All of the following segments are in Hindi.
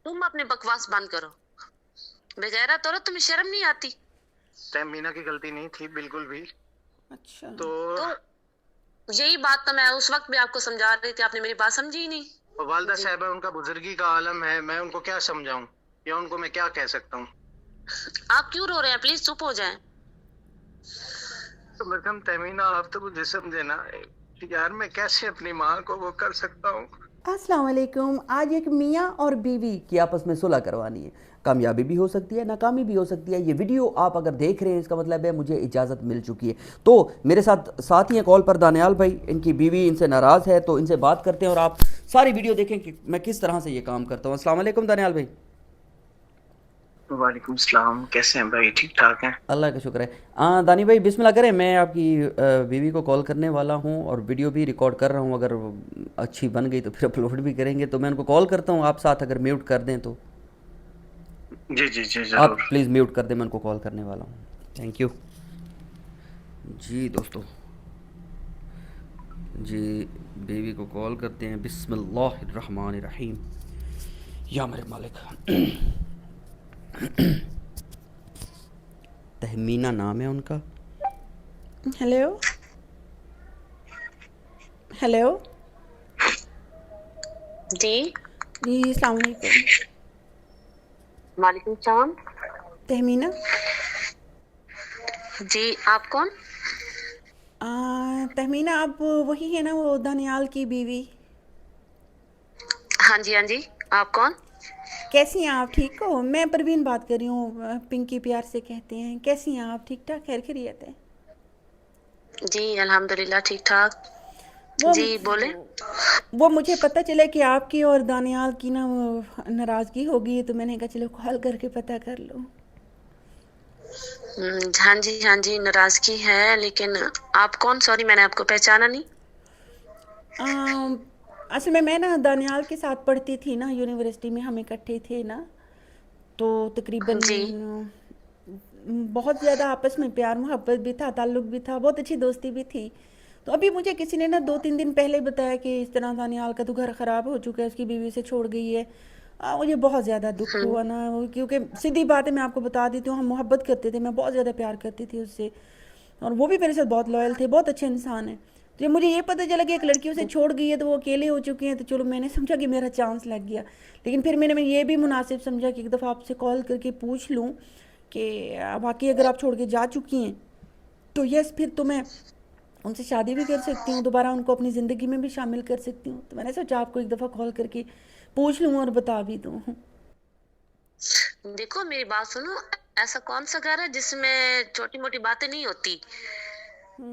तुम अपनी बकवास बंद करो। बेगैरत औरत, तुम्हें शर्म नहीं आती? मीना की गलती नहीं थी बिल्कुल भी। अच्छा तो यही बात तो मैं उस वक्त भी आपको समझा रही थी, आपने मेरी बात समझी ही नहीं। वालदा जी। साहब है, उनका बुजुर्गी का आलम है, मैं उनको क्या समझाऊं या उनको मैं क्या कह सकता हूँ। आप क्यों रो रहे हैं? प्लीज चुप हो जाएं। तो मरकम तमीना, आप तो मुझे समझे ना यार, मैं कैसे अपनी माँ को वो कर सकता हूँ। अस्सलाम वालेकुम। आज एक मियाँ और बीवी की आपस में सुलह करवानी है। कामयाबी भी हो सकती है, नाकामी भी हो सकती है। ये वीडियो आप अगर देख रहे हैं इसका मतलब है मुझे इजाज़त मिल चुकी है। तो मेरे साथ साथ ही हैं कॉल पर दानियाल भाई, इनकी बीवी इनसे नाराज़ है तो इनसे बात करते हैं और आप सारी वीडियो देखें कि मैं किस तरह से ये काम करता हूँ। अस्सलाम वालेकुम दानियाल भाई। वालेकुम सलाम, कैसे हैं भाई? ठीक ठाक हैं। अल्लाह का शुक्र है। दानी भाई बिस्मिल्लाह करें। मैं आपकी बीवी को कॉल करने वाला हूँ और वीडियो भी रिकॉर्ड कर रहा हूँ। अगर अच्छी बन गई तो फिर अपलोड भी करेंगे। तो मैं उनको कॉल करता हूँ, आप साथ अगर म्यूट कर दें तो। जी जी जी, आप जरूर। प्लीज़ म्यूट कर दें, मैं उनको कॉल करने वाला हूँ। Thank you. जी दोस्तों, जी बीवी को कॉल करते हैं। बिस्मिल्लाहिर्रहमानिर्रहीम। या मेरे मालिक। तहमीना नाम है उनका। हेलो हेलो जी। जी अस्सलाम वालेकुम। वालेकुम सलाम। तहमीना। जी, आप कौन? तहमीना आप वही है ना, वो दानियाल की बीवी? हाँ जी, हाँ जी। आप कौन? कैसी हैं आप? ठीक हो? मैं परवीन बात कर रही हूँ, पिंकी प्यार से कहते हैं। कैसी हैं आप? ठीक ठाक, खैर खैरियत है? जी अल्हम्दुलिल्लाह ठीक ठाक। वो जी बोले। वो मुझे पता चला कि आपकी और दानियाल की ना वो नाराज़गी हो गई है, तो मैंने कहा चलो कॉल करके पता कर लो। हाँ जी, हाँ जी, नाराजगी है, लेकिन आप कौन? सॉरी, मैंने आपको पहचाना नहीं। अम, असल में मैं ना दानियाल के साथ पढ़ती थी ना, यूनिवर्सिटी में हम इकट्ठे थे ना। तो तकरीबन जी। बहुत ज़्यादा आपस में प्यार मोहब्बत भी था, ताल्लुक़ भी था, बहुत अच्छी दोस्ती भी थी। तो अभी मुझे किसी ने ना 2-3 दिन पहले बताया कि इस तरह दानियाल का तो घर ख़राब हो चुका है, उसकी बीवी से छोड़ गई है। मुझे बहुत ज़्यादा दुख हम्म। हुआ ना, क्योंकि सीधी बात है, मैं आपको बता देती हूँ, हम मोहब्बत करते थे, मैं बहुत ज़्यादा प्यार करती थी उससे। और वो भी मेरे साथ बहुत लॉयल थे, बहुत अच्छे इंसान हैं। तो जब मुझे ये पता चला कि एक लड़की उसे छोड़ गई है तो वो अकेले हो चुके हैं, तो चलो मैंने समझा कि मेरा चांस लग गया। लेकिन फिर मैंने ये भी मुनासिब समझा कि एक दफ़ा आपसे कॉल करके पूछ लूँ कि वाकई अगर आप छोड़ के जा चुकी हैं तो यस, फिर तो मैं उनसे शादी भी कर सकती हूँ, दोबारा उनको अपनी ज़िंदगी में भी शामिल कर सकती हूँ। तो मैंने सोचा आपको एक दफ़ा कॉल करके पूछ लूँ और बता भी दूँ। देखो मेरी बात सुनो। ऐसा कौन सा घर है जिसमें छोटी मोटी बातें नहीं होती?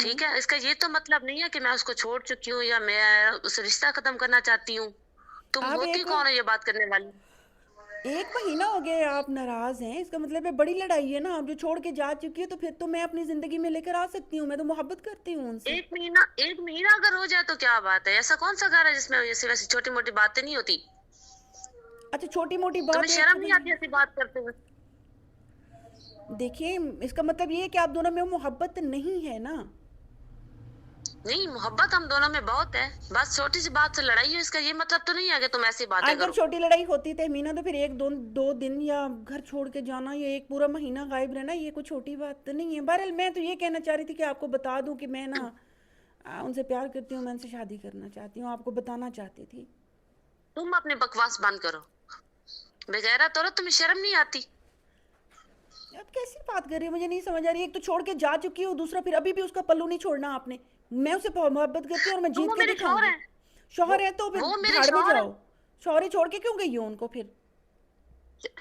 ठीक है, इसका ये तो मतलब नहीं है कि मैं उसको छोड़ चुकी हूँ या मैं उससे रिश्ता खत्म करना चाहती हूँ। तुम आप होती एक कौन है ये बात करने वाली? एक महीना हो गया है आप नाराज हैं, इसका मतलब है बड़ी लड़ाई है ना। आप जो छोड़ के जा चुकी है तो फिर तो मैं अपनी जिंदगी में लेकर आ सकती हूँ, मैं तो मोहब्बत करती हूँ उनसे। एक महीना अगर हो जाए तो क्या बात है? ऐसा कौन सा घर है जिसमें ऐसी वैसी छोटी मोटी बातें नहीं होती? अच्छा, छोटी मोटी तुम्हें बात एक शर्म नहीं महीने? आती ऐसी बात करते हुए? देखिए, इसका मतलब ये है कि आप दोनों में मोहब्बत नहीं है ना। नहीं, मोहब्बत हम दोनों में बहुत है। बस छोटी सी बात से लड़ाई हो, इसका ये मतलब तो नहीं है कि तुम ऐसी बातें अगर करो। छोटी लड़ाई होती तहमीना तो फिर एक दो दो दिन या घर छोड़ के जाना या एक पूरा महीना गायब रहना, ये कोई छोटी बात तो नहीं है। बहरहाल मैं तो ये कहना चाह रही थी कि आपको बता दूं कि मैं ना उनसे प्यार करती हूँ, मैं उनसे शादी करना चाहती हूँ, आपको बताना चाहती थी। तुम अपनी बकवास बंद करो। बेगैरत औरत, तुम्हें शर्म नहीं आती? आप कैसी बात कर रही हो, मुझे नहीं समझ आ रही है। एक तो छोड़ के जा चुकी हो, दूसरा फिर अभी भी उसका पल्लू नहीं छोड़ना आपने। मैं उसे मोहब्बत करती हूँ और मैं तो जीत वो के मेरे शौहर दिखाऊंगी। है। वो शौहर है तो फिर वो मेरे भाड़ में शौहर है। जाओ। शौहर छोड़ के क्यों गई हो उनको फिर?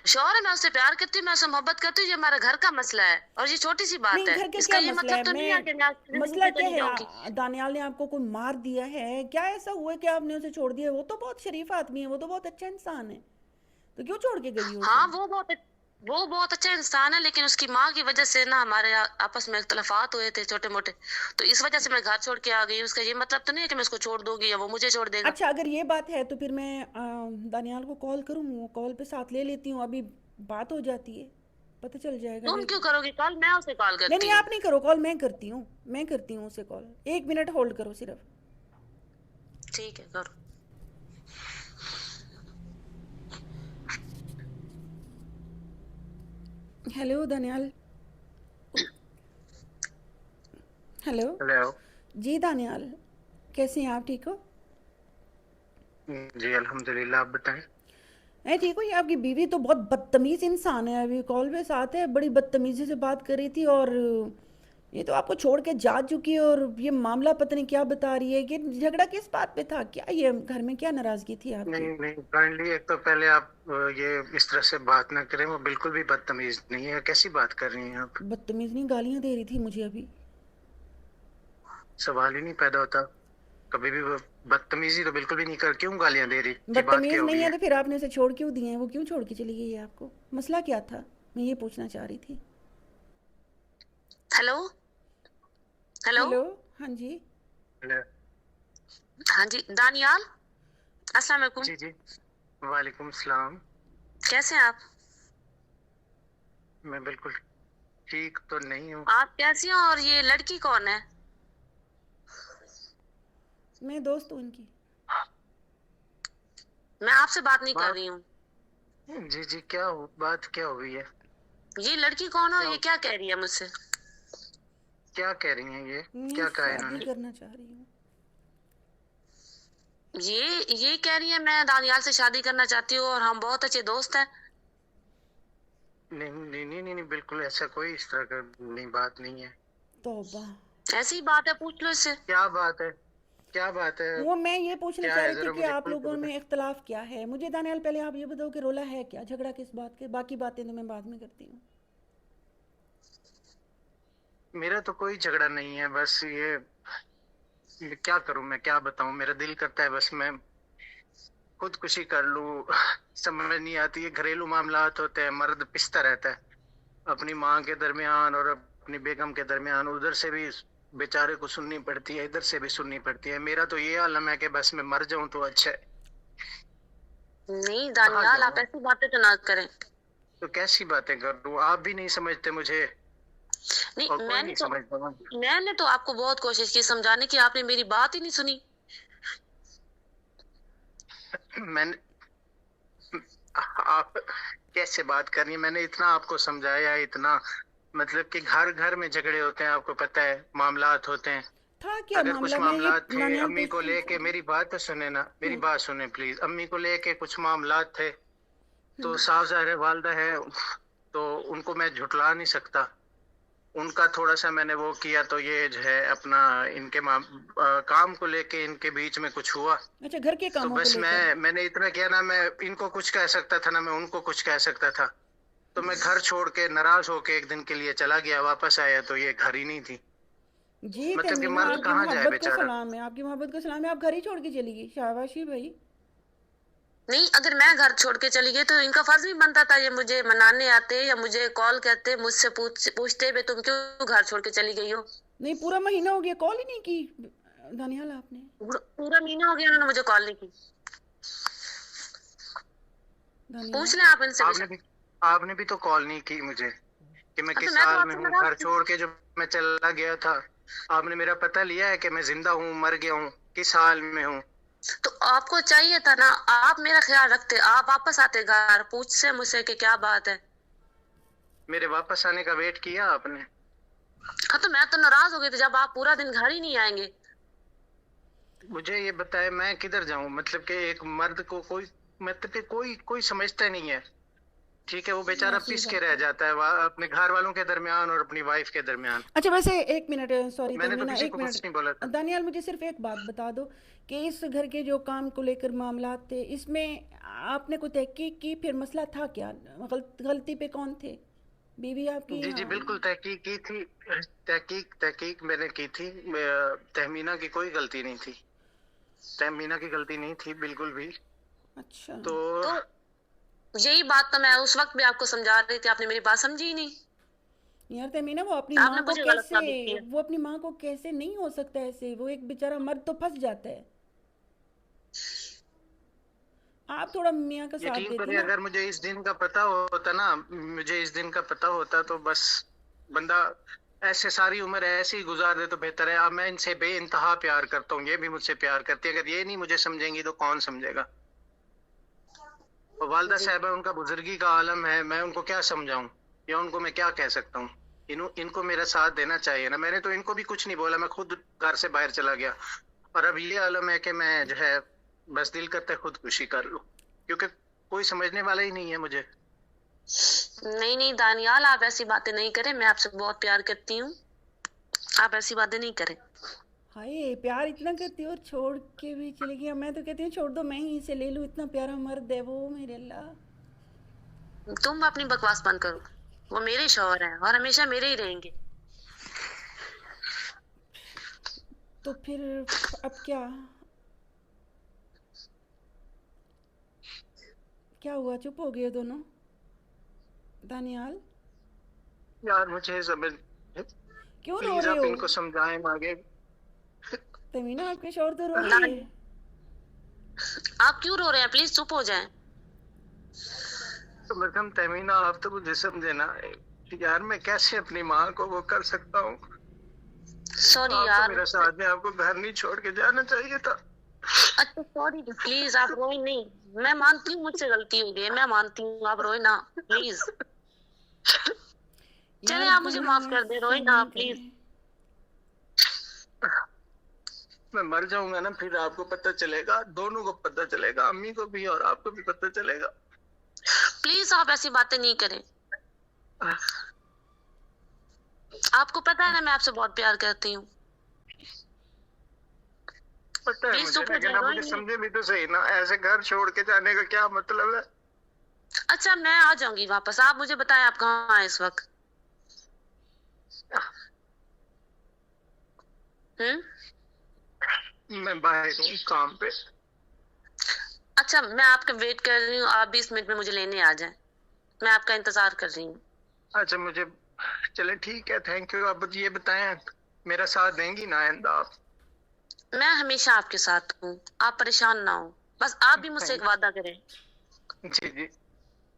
शौहर है, मैं उससे प्यार करती हूँ, मैं उससे मोहब्बत करती हूँ, ये हमारा घर का मसला है और ये छोटी सी बात नहीं, है। घर का इसका क्या ये मसला मतलब है? तो नहीं है कि मैं आपकी मैं जिंदगी मसला से क्या चली है? जाऊंगी। दानियाल ने आपको कोई मार दिया है क्या? ऐसा हुआ है कि आपने उसे छोड़ दिया? वो तो बहुत शरीफ आदमी है, वो तो बहुत अच्छा इंसान है, तो क्यों छोड़ के गई हो हाँ, उसे? वो बहुत अच्छा इंसान है, लेकिन उसकी माँ की वजह से ना हमारे आपस में इख्तलाफात हुए थे छोटे मोटे। तो इस वजह से मैं घर छोड़ के आ गई। उसका ये मतलब तो नहीं है कि मैं उसको छोड़ दूंगी या वो मुझे छोड़ देगा। अच्छा, अगर ये बात है तो फिर मैं दानियाल को कॉल करूँ? वो कॉल पे साथ ले लेती हूँ, अभी बात हो जाती है, पता चल जाएगा। तुम एक क्यों करोगी कॉल? मैं उसे कॉल नहीं करती नहीं, हूँ। आप नहीं करो कॉल, मैं करती हूँ, मैं करती हूँ उसे कॉल। 1 मिनट होल्ड करो सिर्फ। ठीक है, करो। हेलो दानियाल। हेलो। हेलो। जी दानियाल, कैसे हैं आप, ठीक हो? जी अल्हम्दुलिल्लाह, आप बताएं। मैं ठीक हूँ। ये आपकी बीवी तो बहुत बदतमीज़ इंसान है, अभी कॉल पे साथ है, बड़ी बदतमीज़ी से बात कर रही थी। और ये तो आपको छोड़ के जा चुकी है, और ये मामला पता नहीं क्या बता रही है। ये झगड़ा किस बात पे था, क्या ये घर में क्या नाराज़गी थी नहीं आपकी? नहीं, काइंडली एक तो पहले आप ये इस तरह से बात ना करें, वो बिल्कुल भी बदतमीज नहीं है। कैसी बात कर रही हैं आप? बदतमीज़ नहीं, गालियाँ दे रही थी मुझे अभी। सवाल ही नहीं पैदा होता कभी भी। वो बदतमीजी तो बिल्कुल भी नहीं कर, क्यों गालियां दे रही थी? बात बदतमीज़ क्या हो नहीं गई है है? तो फिर आपने उसे छोड़ क्यों दिए हैं? वो क्यों छोड़ के चली गई है आपको? मसला क्या था, मैं ये पूछना चाह रही थी। हेलो। हेलो। हेलो। हाँ जी। हेलो। हाँ जी दानियाल, अस्सलाम वालेकुम। जी जी। वालेकुम सलाम। कैसे हैं आप? मैं बिल्कुल ठीक तो नहीं हूँ। आप कैसी हैं और ये लड़की कौन है? मैं दोस्त हूँ इनकी। मैं आपसे बात नहीं कर बात। रही हूँ। जी जी, बात क्या हुई है? ये लड़की कौन है और क्या ये क्या कह रही है मुझसे? क्या कह रही हैं ये? मैं क्या कहा शादी इन्होंने? करना चाह रही हूँ। ये कह रही है मैं दानियाल से शादी करना चाहती हूँ और हम बहुत अच्छे दोस्त हैं। नहीं नहीं नहीं नहीं नहीं, बिल्कुल ऐसा कोई इस तरह का नहीं, बात नहीं है। तौबा। ऐसी बात है, पूछ लो इससे। क्या बात है? क्या बात है? वो मैं ये पूछना क्या चाह है, रही थी जरा कि मुझे आप खुल के लोगों बता। में इख्तलाफ क्या है। मुझे दानियाल पहले आप ये बताओ कि रोला है क्या, झगड़ा किस बात के, बाकी बातें तो मैं बाद में करती हूँ। मेरा तो कोई झगड़ा नहीं है, बस ये क्या करूं, मैं क्या बताऊं। मेरा दिल करता है बस मैं खुदकुशी कर लूं। समझ नहीं आती। ये घरेलू मामलात होते हैं, मर्द पिसता रहता है अपनी माँ के दरमियान और अपनी बेगम के दरमियान। उधर से भी बेचारे को सुननी पड़ती है, इधर से भी सुननी पड़ती है। मेरा तो ये आलम है कि बस मैं मर जाऊं तो अच्छा है। नहीं कहाँ दानियाल, आप जाऊं? ऐसी बातें तो ना करें। तो कैसी बातें कर लूं? आप भी नहीं समझते मुझे और नहीं, कोई नहीं समझता। मैंने तो आपको बहुत कोशिश की समझाने की, आपने मेरी बात ही नहीं सुनी। मैंने आप कैसे बात कर रही हैं? मैंने इतना आपको समझाया, इतना मतलब कि घर घर में झगड़े होते हैं, आपको पता है, मामलात होते हैं। था क्या अगर कुछ मामला, मैं ये मामलात थे, दानियाल अम्मी को पूछना चाह लेके, रही मेरी बात तो सुने ना, मेरी हूँ। बात सुने प्लीज। अम्मी को लेके कुछ मामलात थे, तो हम्म। साफ ज़ाहिर है वालदा है, तो उनको मैं झुटला नहीं सकता। उनका थोड़ा सा मैंने वो किया तो ये जो है अपना इनके काम को लेके इनके बीच में कुछ हुआ। अच्छा, घर के तो कामों को बस लेकर। मैंने इतना किया ना, मैं इनको कुछ कह सकता था ना मैं उनको कुछ कह सकता था। तो मैं घर छोड़ के नाराज होके एक दिन के लिए चला गया, वापस आया तो ये घर ही नहीं थी। जी मतलब कि तमीना, मर्द आपकी कहाँ जाए मोहब्बत को बेचारा? सलाम है, आपकी मोहब्बत को सलाम है। आप घर ही छोड़ के चली गई, शाबाशी भाई। नहीं, अगर मैं घर छोड़ के चली गई तो इनका फर्ज भी बनता था ये मुझे मनाने आते या मुझे कॉल करते, मुझसे पूछते भी तुम क्यों घर छोड़ के चली गई हो। नहीं, पूरा महीना हो गया कॉल ही नहीं की दानियाल आपने। पूरा महीना हो गया उन्होंने मुझे कॉल नहीं की। पूछ दानियाल। लें आप इनसे आपने बेशक। भी आपने भी तो कॉल नहीं की मुझे कि मैं अब तो किस मैं तो हाल में आपसे हूँ। नाराज घर थी। छोड़ के जब मैं चला गया था, आपने मेरा पता लिया है कि मैं जिंदा हूँ, मर गया हूँ, किस हाल में हूँ? तो आपको चाहिए था ना, आप मेरा ख्याल रखते, आप वापस आते घर, पूछते मुझसे कि क्या बात है। मेरे वापस आने का वेट किया आपने? हाँ, तो मैं तो नाराज हो गई थी जब आप पूरा दिन घर ही नहीं आएंगे। मुझे ये बताए मैं किधर जाऊं? मतलब कि एक मर्द को कोई, मतलब कि कोई कोई समझता नहीं है। ठीक है, वो बेचारा ऐसी पिस के बात रह है। जाता है अपने घर वालों के दरमियान और अपनी वाइफ के दरमियान। अच्छा वैसे एक मिनट, सॉरी मैंने तो तमीना, किसी एक को कुछ नहीं बोला मिनट। था। दानियाल मुझे सिर्फ एक बात बता दो कि इस घर के जो काम को लेकर मामला थे, इसमें आपने कोई तहकीक की, फिर मसला था क्या, गलती पे कौन थे, बीवी आपकी जी या? जी बिल्कुल, तहकीक की थी। तहकीक मैंने की थी। तहमीना की कोई गलती नहीं थी। तहमीना की गलती नहीं थी बिल्कुल भी। अच्छा। तो तो यही बात तो मैं उस वक्त भी आपको समझा रही थी, आपने मेरी बात समझी ही नहीं। यार तमीना, वो अपनी आपने माँ को मुझे गलत कैसे, साबित किया। वो अपनी माँ को कैसे, नहीं हो सकता ऐसे, वो एक बेचारा मर्द तो फंस जाता है। आप थोड़ा मियाँ का साथ यकीन देती करिए, ना। अगर मुझे इस दिन का पता होता ना, मुझे इस दिन का पता होता तो बस बंदा ऐसे सारी उम्र ऐसे ही गुजार दे तो बेहतर है। अब मैं इनसे बेइंतहा प्यार करता हूँ, ये भी मुझसे प्यार करती है। अगर ये नहीं मुझे समझेंगी तो कौन समझेगा? और वालदा जी। साहब है, उनका बुजुर्गी का आलम है, मैं उनको क्या समझाऊं? या उनको मैं क्या कह सकता हूँ? इनको मेरा साथ देना चाहिए ना। मैंने तो इनको भी कुछ नहीं बोला, मैं खुद घर से बाहर चला गया। और अब ये आलम है कि मैं जो है बस दिल करता है खुदकुशी कर लूं, क्योंकि कोई समझने वाला ही नहीं है मुझे। नहीं नहीं दानियाल, आप ऐसी बातें नहीं करें, मैं आपसे बहुत प्यार करती हूँ, आप ऐसी बातें नहीं करें। हाय, प्यार इतना करती हो और छोड़ के भी चली गई। मैं तो कहती हूँ छोड़ दो, मैं ही इसे ले लूँ, इतना प्यारा मर्द है वो, मेरे अल्लाह। तुम अपनी बकवास बंद करो, वो मेरे शौहर हैं और हमेशा मेरे ही रहेंगे। तो फिर अब क्या क्या हुआ, चुप हो गए दोनों? दानियाल, यार मुझे समझ, क्यों रो प्लीज रहे आप हो? इनको समझाएं आगे। तमीना, आपके शौहर तो रो रहे दान, हैं। आप क्यों रो रहे हैं? प्लीज चुप हो जाएं। तो मरहम तमीना, आप तो मुझे समझे ना यार, मैं कैसे अपनी माँ को वो कर सकता हूँ? सॉरी आप तो यार। मेरा साथ में, आपको घर नहीं छोड़ के जाना चाहिए था। अच्छा सॉरी, प्लीज आप रोए नहीं। मैं मानती हूँ मुझसे गलती हो गई है, मैं मानती हूँ, आप रोए ना प्लीज। चले यार आप मुझे माफ दानियाल, कर दे, ऐसा रोए ना नहीं प्लीज। करें। मैं मर जाऊंगा ना, फिर आपको पता चलेगा, दोनों को पता चलेगा, अम्मी को भी और आपको भी पता चलेगा। प्लीज आप ऐसी बातें नहीं करें। आपको पता है ना मैं आपसे बहुत प्यार करती हूँ। पता है प्लीज मुझे, चुप हो लेकिन जाए, आप रोए मुझे नहीं। समझे भी तो सही ना, ऐसे घर छोड़ के जाने का क्या मतलब है? अच्छा मैं आ जाऊंगी वापस, आप मुझे बताएं आप कहाँ हैं इस वक्त। मैं बाहर हूँ काम पे। अच्छा मैं आपका वेट कर रही हूँ, आप 20 मिनट में मुझे लेने आ जाएं, मैं आपका इंतजार कर रही हूँ। अच्छा मुझे, चले ठीक है, थैंक यू। आप ये बताएं, मेरा साथ देंगी ना आइंदा आप? मैं हमेशा आपके साथ हूँ, आप परेशान ना हो। बस आप भी मुझसे एक थैंक, वादा करें जी जी।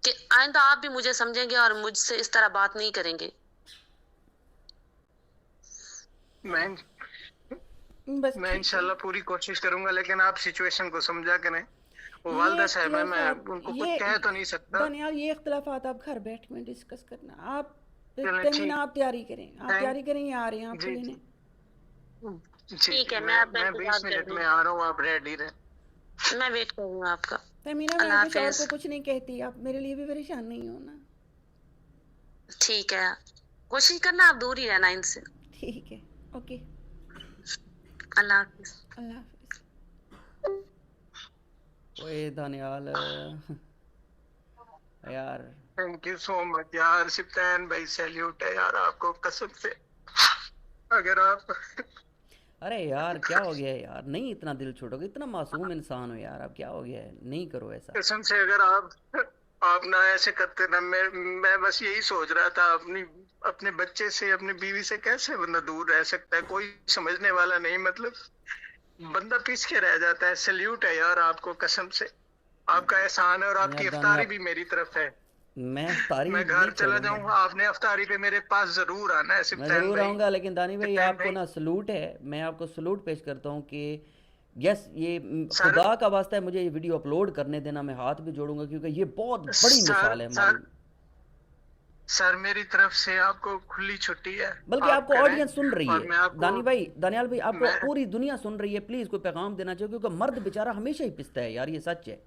कि आइंदा आप भी मुझे समझेंगे और मुझसे इस तरह बात नहीं करेंगे। मैं बस मैं ठीक है। इंशाल्लाह पूरी कोशिश करूंगा, लेकिन आप सिचुएशन को समझा करें। वो ये वालदा साहब है, मैं इख्तलाफात, उनको कुछ ये कह तो नहीं सकता। दानियाल, ये इख्तलाफात आप घर बैठ में डिस्कस करना। आप चलें तमीना, ठीक। आप तैयारी करें, आप थैंक, तैयारी करें, ये आ रहे हैं आपको जी लेने। जी जी ठीक जी। है, मैं आपका मैं इंतजार 20 कर मिनट रही में हूँ, आ रहा हूँ, आप रेडी रहे। मैं वेट करूंगा आपका। तमीना, मैं अल्लाह आपके शौहर हाफिज। को कुछ नहीं कहती, आप मेरे लिए भी परेशान नहीं हो ना? ठीक है, कोशिश करना आप दूर ही रहना इनसे। ठीक है, ओके, अल्लाह हाफिज। अल्लाह हाफिज। ओए दानियाल, यार, थैंक यू सो मच यार, सिप्तान भाई सैल्यूट है यार आपको कसम से। अगर आप अरे यार क्या हो गया है यार, नहीं इतना दिल छोड़ोगे, इतना मासूम इंसान हो यार, अब क्या हो गया है, नहीं करो ऐसा। कसम से, अगर आप ना ऐसे करते ना, मैं बस यही सोच रहा था, अपने बच्चे से, अपनी बीवी से कैसे बंदा दूर रह सकता है? कोई समझने वाला नहीं, मतलब बंदा पिस के रह जाता है। सल्यूट है यार आपको कसम से, आपका एहसान है, और यार आपकी अफ्तारी दानियाल, भी मेरी तरफ है। मैं अफ्तारी मैं घर नहीं चला छोड़ूंगा। जाऊंगा, आपने अफ्तारी पे मेरे पास जरूर आना है मैं सिप्तान ज़रूर भाई। आऊँगा, लेकिन दानी भाई सिप्तान आपको भाई, ना सलूट है, मैं आपको सलूट पेश करता हूँ कि यस, ये सर खुदा का वास्ता है, मुझे ये वीडियो अपलोड करने देना, मैं हाथ भी जोड़ूंगा, क्योंकि ये बहुत बड़ी सर मिसाल है हमारी। सर सर मेरी तरफ से आपको खुली छुट्टी है, बल्कि आप आपको करें। ऑडियंस सुन रही और है, मैं आपको, दानी भाई, दानियाल भाई, आपको मैं पूरी दुनिया सुन रही है, प्लीज़ कोई पैगाम देना चाहिए, क्योंकि मर्द बेचारा हमेशा ही पिसता है यार, ये सच है।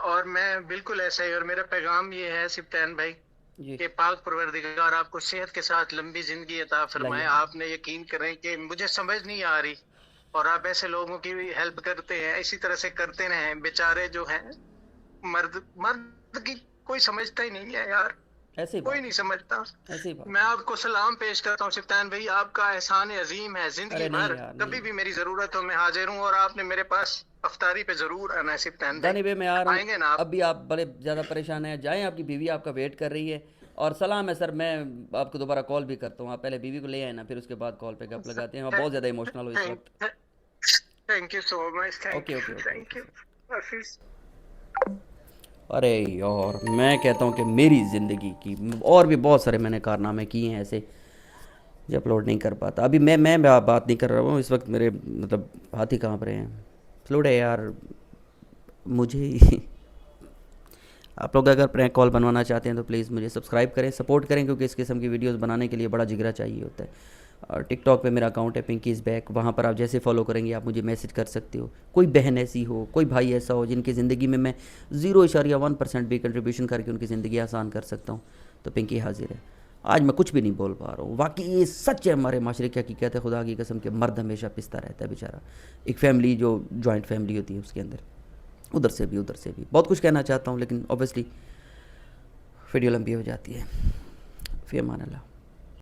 और मैं बिल्कुल ऐसा ही, और मेरा पैगाम ये है सिप्तान भाई जी, कि पाक परवरदिगार आपको सेहत के साथ लंबी जिंदगी अता फरमाए। लाइए। आपने यकीन करें कि मुझे समझ नहीं आ रही, और आप ऐसे लोगों की भी हेल्प करते हैं, इसी तरह से करते रहें। बेचारे जो हैं, मर्द मर्द की कोई समझता ही नहीं है यार, ऐसे ही कोई बात नहीं है, समझता। ऐसे ही बात मैं है। आपको सलाम पेश करता हूँ सिप्तान भाई, आपका एहसान अजीम है, जिंदगी अरे नहीं भर यार, कभी नहीं। भी मेरी जरूरत हो मैं हाजिर हूँ, और आपने मेरे पास अफ्तारी पे जरूर आना है सिप्तान भाई। दानी भाई मैं आ रहा हूँ, आएंगे ना आप? अभी आप बड़े ज़्यादा परेशान हैं, जाएं, आपकी बीवी आपका वेट कर रही है। और सलाम है सर, मैं आपको दोबारा कॉल भी करता हूँ, आप पहले बीवी को ले आए ना, फिर उसके बाद कॉल पे गप लगाते हैं, आप बहुत ज़्यादा इमोशनल हो इस वक्त। Thank thank you so much, okay, okay, okay, thank okay you. Sir. हाफिज। अरे यार, मैं कहता हूँ कि मेरी ज़िंदगी की और भी बहुत सारे मैंने कारनामे किए हैं ऐसे, जो अपलोड नहीं कर पाता। अभी मैं बात नहीं कर रहा हूँ इस वक्त, मेरे मतलब हाथ ही काँप रहे हैं। फ्लूड है यार मुझे। आप लोग अगर प्रैंक कॉल बनवाना चाहते हैं तो प्लीज़ मुझे सब्सक्राइब करें, सपोर्ट करें, क्योंकि इस किस्म की वीडियोस बनाने के लिए बड़ा जिगरा चाहिए होता है। और टिकटॉक पे मेरा अकाउंट है पिंकी इज़ बैक, वहाँ पर आप जैसे फॉलो करेंगे आप मुझे मैसेज कर सकते हो। कोई बहन ऐसी हो, कोई भाई ऐसा हो जिनकी ज़िंदगी में मैं 0.1% भी कंट्रीब्यूशन करके उनकी ज़िंदगी आसान कर सकता हूँ, तो पिंकी हाजिर है। आज मैं कुछ भी नहीं बोल पा रहा हूँ, वाकई ये सच है हमारे माशरे की हकीकत है, खुदा की कसम के मर्द हमेशा पिसता रहता है बेचारा। एक फैमिली जो जॉइंट फैमिली होती है उसके अंदर उधर से भी बहुत कुछ कहना चाहता हूँ, लेकिन ऑब्वियसली वीडियो लंबी हो जाती है। फ़ी अमान अल्लाह।